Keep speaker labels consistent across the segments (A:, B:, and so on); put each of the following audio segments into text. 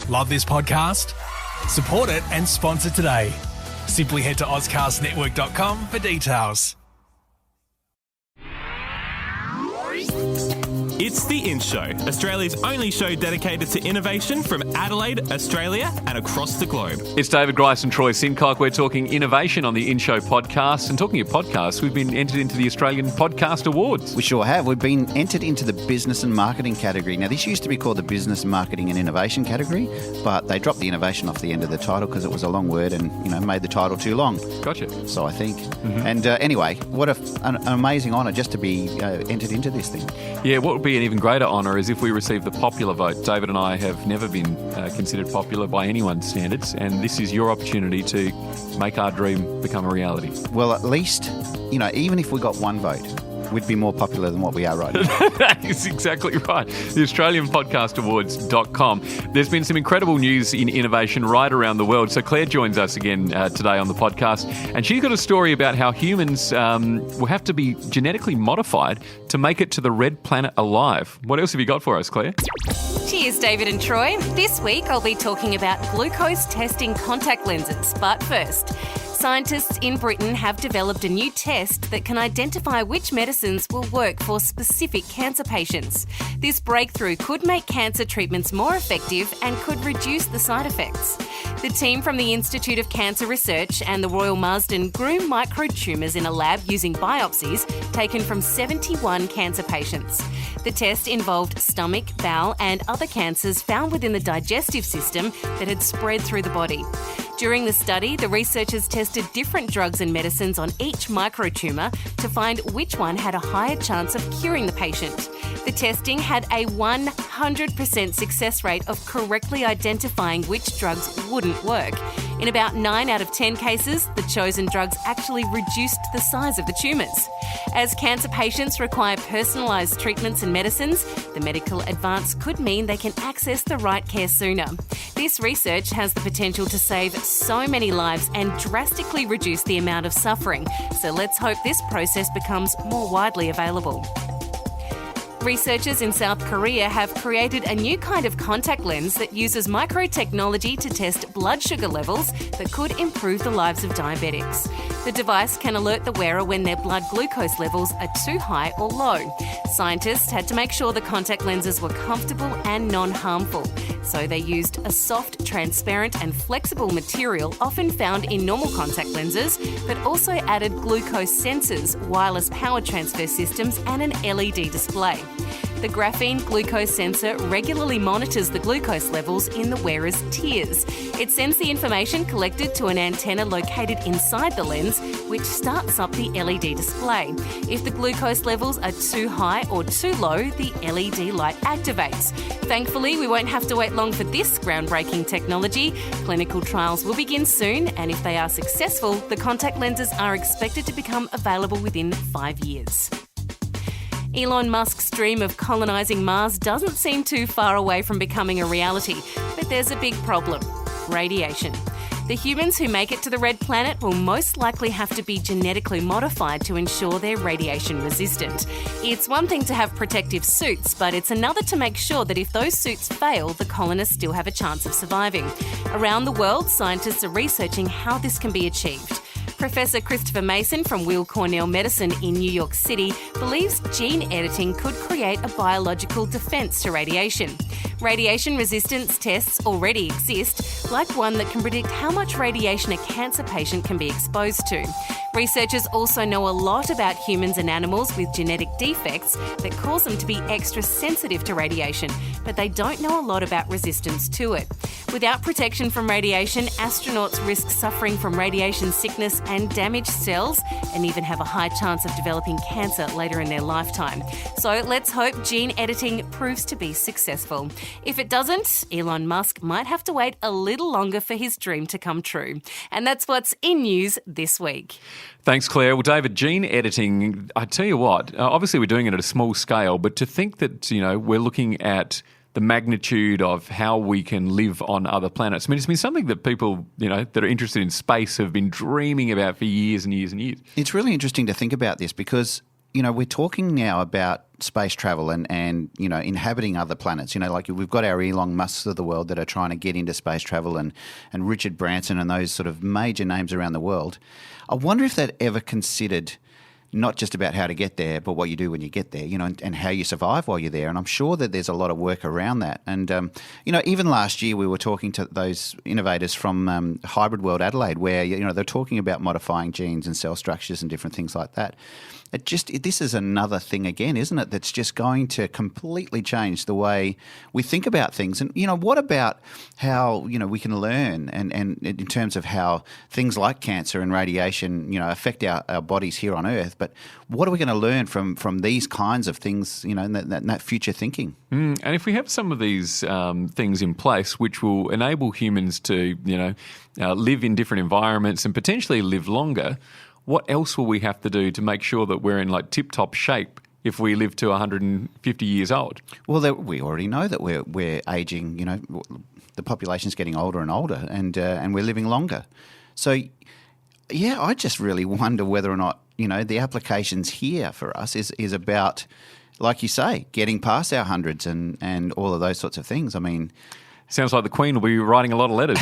A: Love this podcast? Support it and sponsor today. Simply head to ozcastnetwork.com for details.
B: It's The In Show, Australia's only show dedicated to innovation from Adelaide, Australia and across the globe.
C: It's David Grice and Troy Sincock. We're talking innovation on the In Show podcast. And talking of podcasts, we've been entered into the Australian Podcast Awards.
D: We sure have. We've been entered into the business and marketing category. Now, this used to be called the business, marketing and innovation category, but they dropped the innovation off the end of the title because it was a long word and, made the title too long.
C: Gotcha.
D: So I think. Mm-hmm. And anyway, what an amazing honour just to be entered into this thing.
C: Yeah, what would be an even greater honour is if we receive the popular vote. David and I have never been considered popular by anyone's standards, and this is your opportunity to make our dream become a reality.
D: Well, at least, even if we got one vote, we'd be more popular than what we are right now.
C: That is exactly right. The AustralianPodcastAwards.com. There's been some incredible news in innovation right around the world. So Claire joins us again today on the podcast, and she's got a story about how humans will have to be genetically modified to make it to the red planet alive. What else have you got for us, Claire?
E: Cheers, David and Troy. This week I'll be talking about glucose testing contact lenses. But first, scientists in Britain have developed a new test that can identify which medicines will work for specific cancer patients. This breakthrough could make cancer treatments more effective and could reduce the side effects. The team from the Institute of Cancer Research and the Royal Marsden grew microtumours in a lab using biopsies taken from 71 cancer patients. The test involved stomach, bowel and other cancers found within the digestive system that had spread through the body. During the study, the researchers tested different drugs and medicines on each microtumour to find which one had a higher chance of curing the patient. The testing had a 100% success rate of correctly identifying which drugs wouldn't work. In about 9 out of 10 cases, the chosen drugs actually reduced the size of the tumours. As cancer patients require personalised treatments and medicines, the medical advance could mean they can access the right care sooner. This research has the potential to save so many lives and drastically reduce the amount of suffering. So let's hope this process becomes more widely available. Researchers in South Korea have created a new kind of contact lens that uses microtechnology to test blood sugar levels that could improve the lives of diabetics. The device can alert the wearer when their blood glucose levels are too high or low. Scientists had to make sure the contact lenses were comfortable and non-harmful. So they used a soft, transparent and flexible material often found in normal contact lenses, but also added glucose sensors, wireless power transfer systems and an LED display. The graphene glucose sensor regularly monitors the glucose levels in the wearer's tears. It sends the information collected to an antenna located inside the lens, which starts up the LED display. If the glucose levels are too high or too low, the LED light activates. Thankfully, we won't have to wait long for this groundbreaking technology. Clinical trials will begin soon, and if they are successful, the contact lenses are expected to become available within 5 years. Elon Musk's dream of colonising Mars doesn't seem too far away from becoming a reality, but there's a big problem: radiation. The humans who make it to the red planet will most likely have to be genetically modified to ensure they're radiation resistant. It's one thing to have protective suits, but it's another to make sure that if those suits fail, the colonists still have a chance of surviving. Around the world, scientists are researching how this can be achieved. Professor Christopher Mason from Weill Cornell Medicine in New York City believes gene editing could create a biological defence to radiation. Radiation resistance tests already exist, like one that can predict how much radiation a cancer patient can be exposed to. Researchers also know a lot about humans and animals with genetic defects that cause them to be extra sensitive to radiation, but they don't know a lot about resistance to it. Without protection from radiation, astronauts risk suffering from radiation sickness and damaged cells, and even have a high chance of developing cancer later in their lifetime. So let's hope gene editing proves to be successful. If it doesn't, Elon Musk might have to wait a little longer for his dream to come true. And that's what's in news this week.
C: Thanks, Claire. Well, David, gene editing, I tell you what, obviously we're doing it at a small scale, but to think that, we're looking at the magnitude of how we can live on other planets. I mean, it's been something that people, that are interested in space have been dreaming about for years and years and years.
D: It's really interesting to think about this because, we're talking now about space travel and inhabiting other planets. Like we've got our Elon Musks of the world that are trying to get into space travel and Richard Branson and those sort of major names around the world. I wonder if they'd ever considered not just about how to get there, but what you do when you get there, and how you survive while you're there. And I'm sure that there's a lot of work around that. And, even last year we were talking to those innovators from Hybrid World Adelaide where, they're talking about modifying genes and cell structures and different things like that. This is another thing again, isn't it, that's just going to completely change the way we think about things. And, what about how, we can learn and in terms of how things like cancer and radiation, affect our bodies here on Earth. But what are we going to learn from these kinds of things, and that future thinking?
C: And if we have some of these things in place which will enable humans to, live in different environments and potentially live longer, what else will we have to do to make sure that we're in like tip-top shape if we live to 150 years old? Well,
D: we already know that we're aging. The population's getting older and older, and we're living longer. So, yeah, I just really wonder whether or not the applications here for us is about, like you say, getting past our hundreds and all of those sorts of things. I mean,
C: sounds like the Queen will be writing a lot of letters.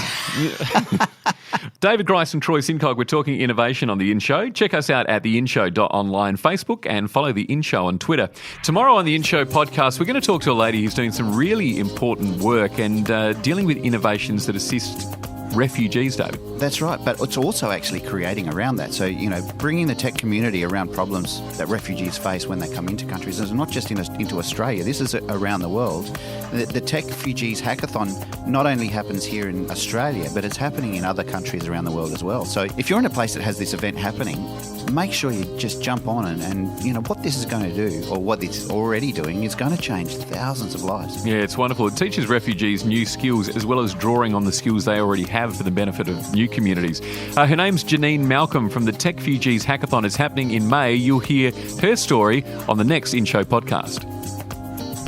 C: David Grice and Troy Sincog, we're talking innovation on The In Show. Check us out at theinshow.online Facebook and follow The In Show on Twitter. Tomorrow on The In Show podcast, we're going to talk to a lady who's doing some really important work and dealing with innovations that assist refugees, David.
D: That's right, but it's also actually creating around that. So, bringing the tech community around problems that refugees face when they come into countries. It's not just into Australia. This is around the world. The Tech Refugees Hackathon not only happens here in Australia, but it's happening in other countries around the world as well. So if you're in a place that has this event happening, make sure you just jump on and what this is going to do, or what it's already doing, is going to change thousands of lives.
C: Yeah, it's wonderful. It teaches refugees new skills as well as drawing on the skills they already have for the benefit of new communities. Her name's Janine Malcolm from the Tech Refugees Hackathon. It's happening in May. You'll hear her story on the next In Show podcast.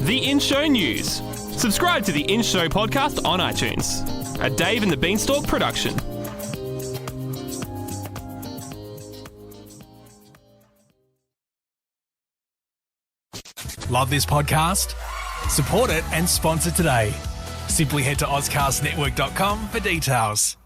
B: The In Show News. Subscribe to the In Show podcast on iTunes. A Dave and the Beanstalk production.
A: Love this podcast? Support it and sponsor today. Simply head to AuscastNetwork.com for details.